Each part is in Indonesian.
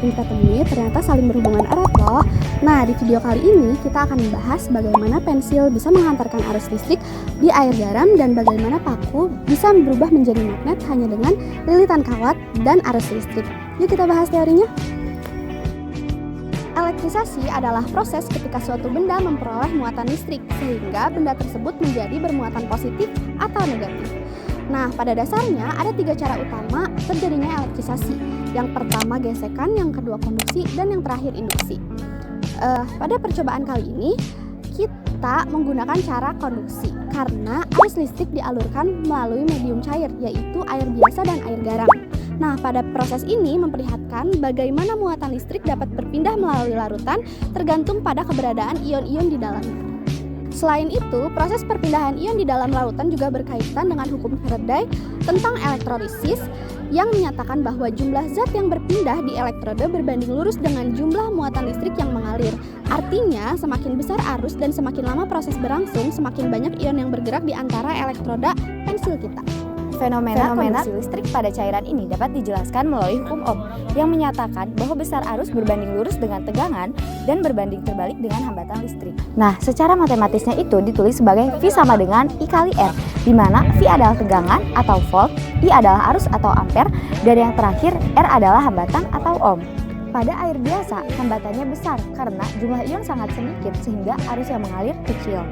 yang kita temui ternyata saling berhubungan erat loh. Nah, di video kali ini kita akan membahas bagaimana pensil bisa menghantarkan arus listrik di air garam dan bagaimana paku bisa berubah menjadi magnet hanya dengan lilitan kawat dan arus listrik. Yuk kita bahas teorinya. Elektrisasi adalah proses ketika suatu benda memperoleh muatan listrik sehingga benda tersebut menjadi bermuatan positif atau negatif. Nah, pada dasarnya ada 3 cara utama terjadinya elektrisasi. Yang pertama gesekan, yang kedua konduksi, dan yang terakhir induksi. Pada percobaan kali ini kita menggunakan cara konduksi karena arus listrik dialurkan melalui medium cair yaitu air biasa dan air garam. Nah, pada proses ini memperlihatkan bagaimana muatan listrik dapat berpindah melalui larutan tergantung pada keberadaan ion-ion di dalamnya. Selain itu, proses perpindahan ion di dalam larutan juga berkaitan dengan hukum Faraday tentang elektrolisis yang menyatakan bahwa jumlah zat yang berpindah di elektroda berbanding lurus dengan jumlah muatan listrik yang mengalir. Artinya, semakin besar arus dan semakin lama proses berlangsung, semakin banyak ion yang bergerak di antara elektroda pensil kita. Fenomena konduksi listrik pada cairan ini dapat dijelaskan melalui hukum Ohm yang menyatakan bahwa besar arus berbanding lurus dengan tegangan dan berbanding terbalik dengan hambatan listrik. Nah, secara matematisnya itu ditulis sebagai V sama dengan I kali R, di mana V adalah tegangan atau volt, I adalah arus atau ampere, dan yang terakhir R adalah hambatan atau ohm. Pada air biasa, hambatannya besar karena jumlah ion sangat sedikit sehingga arus yang mengalir kecil.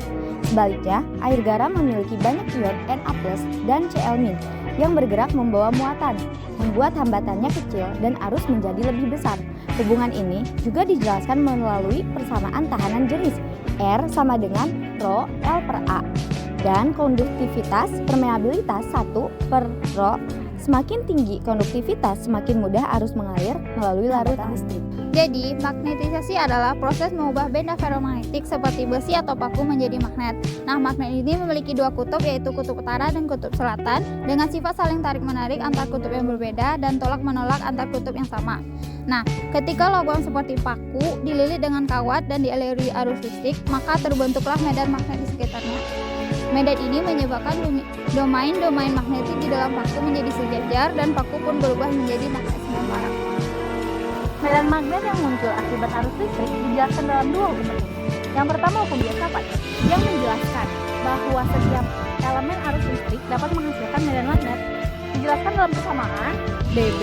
Sebaliknya, air garam memiliki banyak ion Na+ dan Cl- yang bergerak membawa muatan, membuat hambatannya kecil dan arus menjadi lebih besar. Hubungan ini juga dijelaskan melalui persamaan tahanan jenis R sama dengan Rho L per A dan konduktivitas permeabilitas 1/Rho. Semakin tinggi konduktivitas, semakin mudah arus mengalir melalui larutan listrik. Jadi, magnetisasi adalah proses mengubah benda ferromagnetik seperti besi atau paku menjadi magnet. Nah, magnet ini memiliki 2 kutub yaitu kutub utara dan kutub selatan dengan sifat saling tarik-menarik antar kutub yang berbeda dan tolak-menolak antar kutub yang sama. Nah, ketika logam seperti paku dililit dengan kawat dan dialiri arus listrik, maka terbentuklah medan magnet di sekitarnya. Medan ini menyebabkan domain-domain magnetik di dalam paku menjadi sejajar dan paku pun berubah menjadi magnet seimbang. Medan magnet yang muncul akibat arus listrik dijelaskan dalam 2 hukum penting. Yang pertama hukum Biot-Savart yang menjelaskan bahwa setiap elemen arus listrik dapat menghasilkan medan magnet. Dijelaskan dalam persamaan dB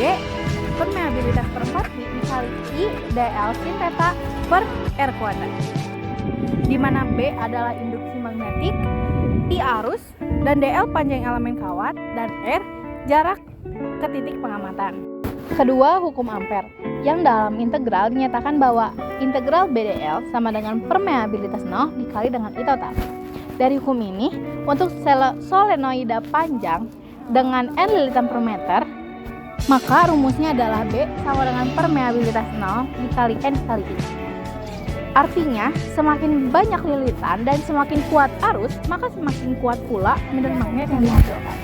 permeabilitas per 4 dikali I dl sin theta per R kuadrat, di mana B adalah induksi magnetik, I arus, dan dl panjang elemen kawat, dan R jarak ke titik pengamatan. Kedua, hukum Ampere yang dalam integral dinyatakan bahwa integral BdL sama dengan permeabilitas 0 dikali dengan I total. Dari hukum ini, untuk solenoida panjang dengan N lilitan per meter, maka rumusnya adalah B sama dengan permeabilitas 0 dikali N dikali I. Artinya, semakin banyak lilitan dan semakin kuat arus, maka semakin kuat pula medan magnet yang dihasilkan.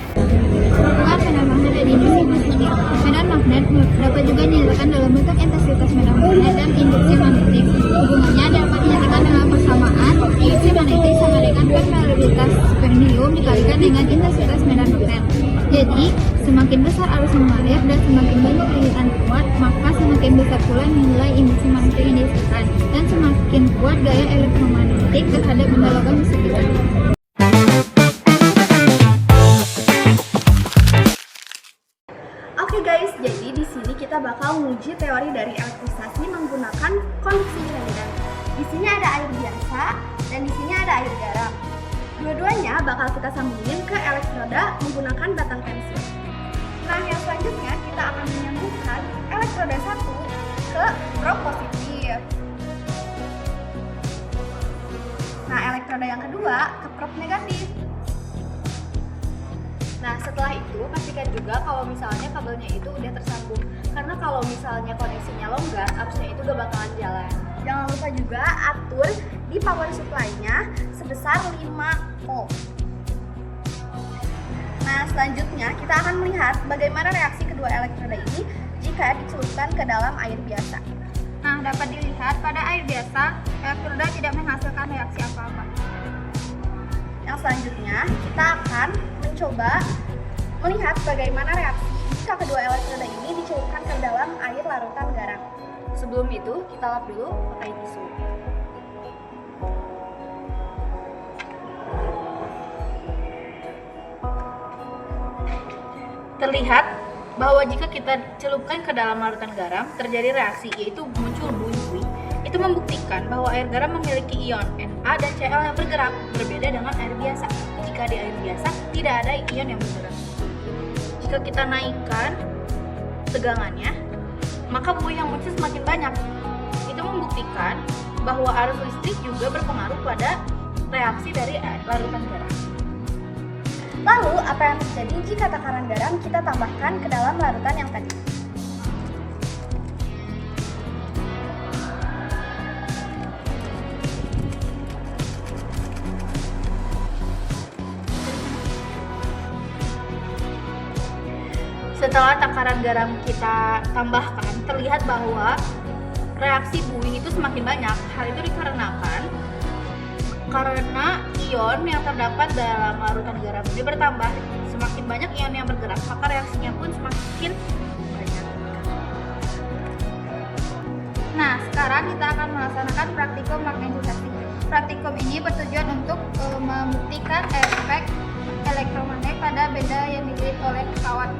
Hubungan medan magnet dan induksi magnetik. Medan magnet dapat juga dinyatakan dalam bentuk intensitas medan magnet dan induksi magnetik. Hubungannya dapat dinyatakan dalam persamaan induksi magnetik sama dengan permeabilitas pendulum dikalikan dengan intensitas medan magnet. Jadi, semakin besar arus yang mengalir dan semakin banyak lilitan kuat, maka semakin besar pula nilai induksi magnetik yang dihasilkan dan semakin kuat gaya elektromagnetik terhadap benda logam di sekitar. Oke guys, jadi di sini kita bakal menguji teori dari elektrisasi menggunakan konduksi medan. Di sini ada air biasa dan di sini ada air garam. Dua-duanya bakal kita sambungin ke elektroda menggunakan batang pensil. Nah, yang selanjutnya kita akan menyambungkan elektroda 1 ke prob positif. Nah, elektroda yang kedua ke prob negatif. Nah, setelah itu pastikan juga kalau misalnya kabelnya itu udah tersambung. Karena kalau misalnya koneksinya longgar, arusnya itu gak bakalan jalan. Jangan lupa juga atur di power supply-nya sebesar 5 volt. Nah, selanjutnya kita akan melihat bagaimana reaksi kedua elektroda ini jika dicelupkan ke dalam air biasa. Nah, dapat dilihat pada air biasa, elektroda tidak menghasilkan reaksi apa-apa. Yang selanjutnya, kita akan mencoba melihat bagaimana reaksi jika kedua elektroda ini dicelupkan ke dalam air larutan garam. Sebelum itu, kita lap dulu pakai tisu. Terlihat bahwa jika kita celupkan ke dalam larutan garam, terjadi reaksi, yaitu muncul buih-buih. Itu membuktikan bahwa air garam memiliki ion Na dan Cl yang bergerak, berbeda dengan air biasa. Jika di air biasa, tidak ada ion yang bergerak. Jika kita naikkan tegangannya, maka buih yang muncul semakin banyak. Itu membuktikan bahwa arus listrik juga berpengaruh pada reaksi dari larutan garam. Lalu, apa yang terjadi jika takaran garam kita tambahkan ke dalam larutan yang tadi? Setelah takaran garam kita tambahkan, terlihat bahwa reaksi buih itu semakin banyak. Hal itu dikarenakan karena ion yang terdapat dalam larutan garam ini bertambah. Semakin banyak ion yang bergerak, maka reaksinya pun semakin banyak. Nah, sekarang kita akan melaksanakan praktikum magnetisasi. Praktikum ini bertujuan untuk membuktikan efek elektromagnet pada benda yang dililit oleh kawat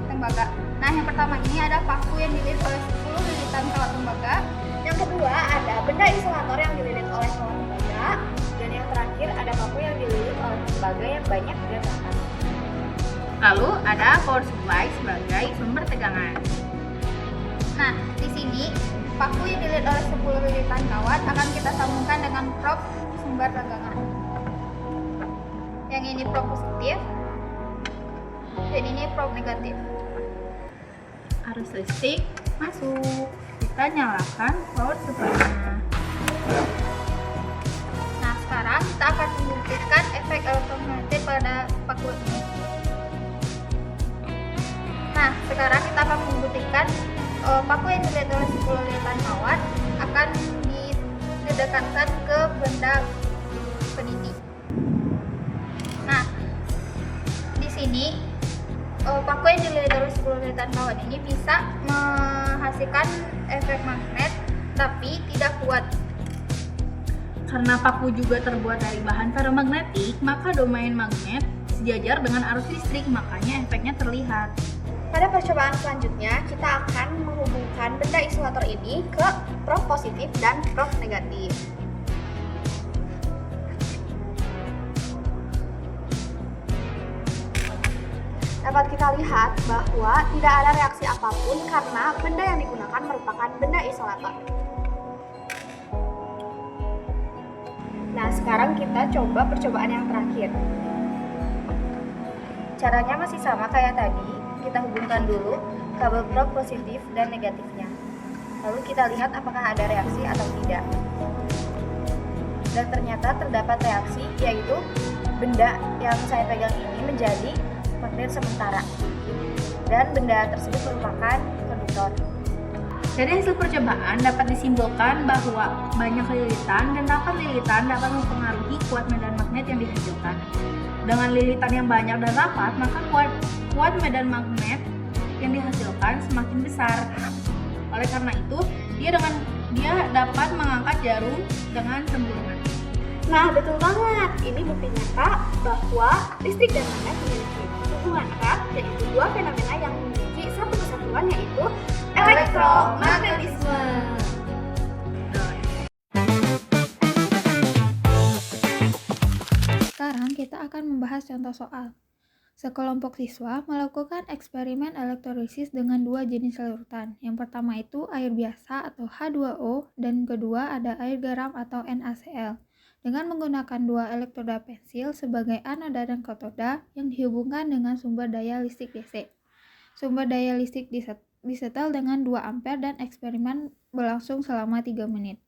tembaga. Nah, yang pertama ini ada paku yang dililit oleh 10 lilitan kawat tembaga. Yang kedua ada benda isolator yang dililit oleh kawat tembaga. Dan yang terakhir ada paku yang dililit oleh tembaga yang banyak gerakan. Lalu ada power supply sebagai sumber tegangan. Nah, di sini paku yang dililit oleh 10 lilitan kawat akan kita sambungkan dengan probe sumber tegangan. Yang ini probe positif dan ini probe negatif. Arus listrik masuk. Kita nyalakan power supply-nya. Nah, sekarang kita akan membuktikan efek elektromagnetik pada paku ini. Nah, sekarang kita akan membuktikan paku yang dililit oleh 10 lilitan kawat akan didekatkan ke benda peniti. Nah, di sini paku yang dililit oleh 10 lilitan kawat ini bisa menghasilkan efek magnet tapi tidak kuat. Karena paku juga terbuat dari bahan ferromagnetik, maka domain magnet sejajar dengan arus listrik, makanya efeknya terlihat. Pada percobaan selanjutnya, kita akan menghubungkan benda isolator ini ke probe positif dan probe negatif. Dapat kita lihat bahwa tidak ada reaksi apapun karena benda yang digunakan merupakan benda isolator. Nah, sekarang kita coba percobaan yang terakhir. Caranya masih sama kayak tadi, kita hubungkan dulu kabel probe positif dan negatifnya. Lalu kita lihat apakah ada reaksi atau tidak. Dan ternyata terdapat reaksi, yaitu benda yang saya pegang ini menjadi magnet sementara. Dan benda tersebut merupakan konduktor. Dari hasil percobaan dapat disimpulkan bahwa banyak lilitan dan rapat lilitan dapat mempengaruhi kuat medan magnet yang dihasilkan. Dengan lilitan yang banyak dan rapat, maka kuat medan magnet yang dihasilkan semakin besar. Oleh karena itu, dia dapat mengangkat jarum dengan sempurna. Nah, betul banget. Ini bukti nyata bahwa listrik dan magnet memiliki hubungan erat, yaitu dua fenomena yang memiliki satu kesatuan, yaitu elektromagnetisme. Sekarang kita akan membahas contoh soal. Sekelompok siswa melakukan eksperimen elektrolisis dengan dua jenis larutan. Yang pertama itu air biasa atau H2O dan kedua ada air garam atau NaCl. Dengan menggunakan dua elektroda pensil sebagai anoda dan katoda yang dihubungkan dengan sumber daya listrik DC. Sumber daya listrik disetel dengan 2 ampere dan eksperimen berlangsung selama 3 menit.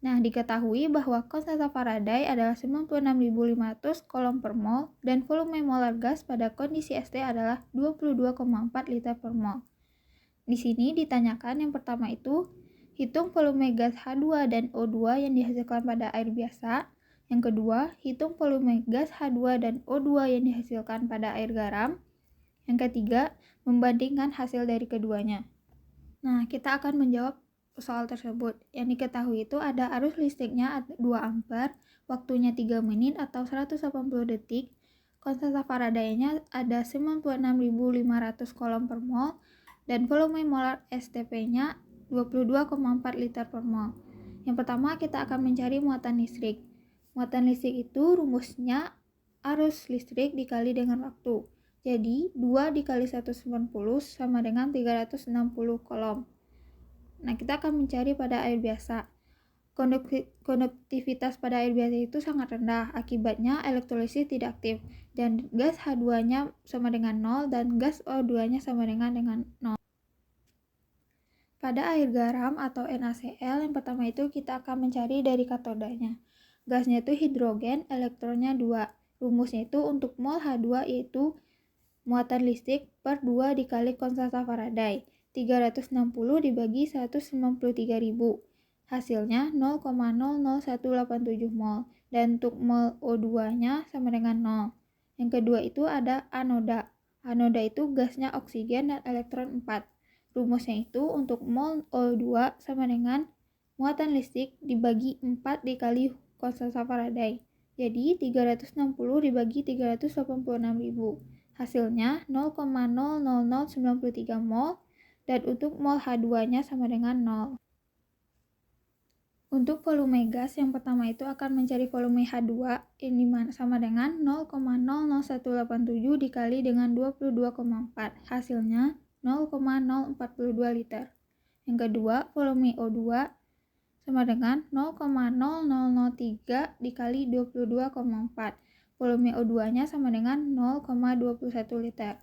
Nah, diketahui bahwa konstanta Faraday adalah 96.500 coulomb per mol dan volume molar gas pada kondisi ST adalah 22,4 liter per mol. Di sini ditanyakan yang pertama itu, hitung volume gas H2 dan O2 yang dihasilkan pada air biasa. Yang kedua, hitung volume gas H2 dan O2 yang dihasilkan pada air garam. Yang ketiga, membandingkan hasil dari keduanya. Nah, kita akan menjawab soal tersebut. Yang diketahui itu ada arus listriknya 2 ampere, waktunya 3 menit atau 180 detik, konstanta Faraday-nya ada 96.500 coulomb per mol, dan volume molar STP-nya 22,4 liter per mol. Yang pertama kita akan mencari muatan listrik. Muatan listrik itu rumusnya arus listrik dikali dengan waktu. Jadi 2 dikali 190 sama dengan 360 coulomb. Nah, kita akan mencari pada air biasa. Konduktivitas pada air biasa itu sangat rendah, akibatnya elektrolisis tidak aktif, dan gas H2-nya sama dengan 0 dan gas O2-nya sama dengan 0. Pada air garam atau NaCl, yang pertama itu kita akan mencari dari katodanya. Gasnya itu hidrogen, elektronnya 2. Rumusnya itu untuk mol H2 yaitu muatan listrik per 2 dikali konstanta Faraday. 360 dibagi 193.000. Hasilnya 0,00187 mol. Dan untuk mol O2-nya sama dengan 0. Yang kedua itu ada anoda. Anoda itu gasnya oksigen dan elektron 4. Rumusnya itu untuk mol O2 sama dengan muatan listrik dibagi 4 dikali konstanta Faraday. Jadi 360 dibagi 386.000. Hasilnya 0,00093 mol, dan untuk mol H2-nya sama dengan 0. Untuk volume gas, yang pertama itu akan mencari volume H2 yang sama dengan 0,00187 dikali dengan 22,4. Hasilnya 0,042 liter. Yang kedua, volume O2 sama dengan 0,0003 dikali 22,4. Volume O2-nya sama dengan 0,21 liter.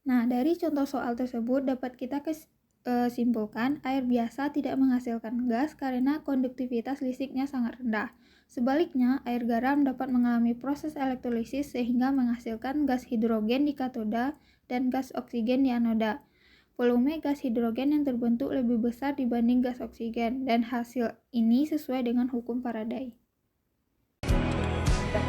Nah, dari contoh soal tersebut dapat kita simpulkan air biasa tidak menghasilkan gas karena konduktivitas listriknya sangat rendah. Sebaliknya, air garam dapat mengalami proses elektrolisis sehingga menghasilkan gas hidrogen di katoda dan gas oksigen di anoda. Volume gas hidrogen yang terbentuk lebih besar dibanding gas oksigen, dan hasil ini sesuai dengan hukum Faraday.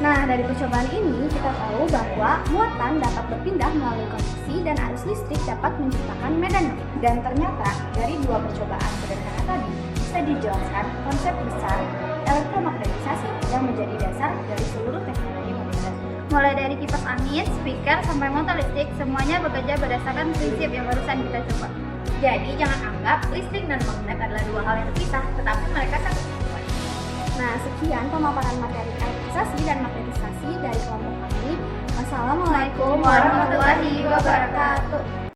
Nah, dari percobaan ini kita tahu bahwa muatan dapat berpindah melalui konduksi dan arus listrik dapat menciptakan medan. Dan ternyata dari dua percobaan sederhana tadi bisa dijelaskan konsep besar elektromagnetisasi yang menjadi dasar dari seluruh teknologi modern. Mulai dari kipas angin, speaker, sampai motor listrik, semuanya bekerja berdasarkan prinsip yang barusan kita coba. Jadi jangan anggap listrik dan magnet adalah dua hal yang terpisah, tetapi mereka satu kesatuan. Nah, sekian pemaparan materi elektrisasi dan magnetisasi dari kelompok kami. Wassalamualaikum warahmatullahi wabarakatuh.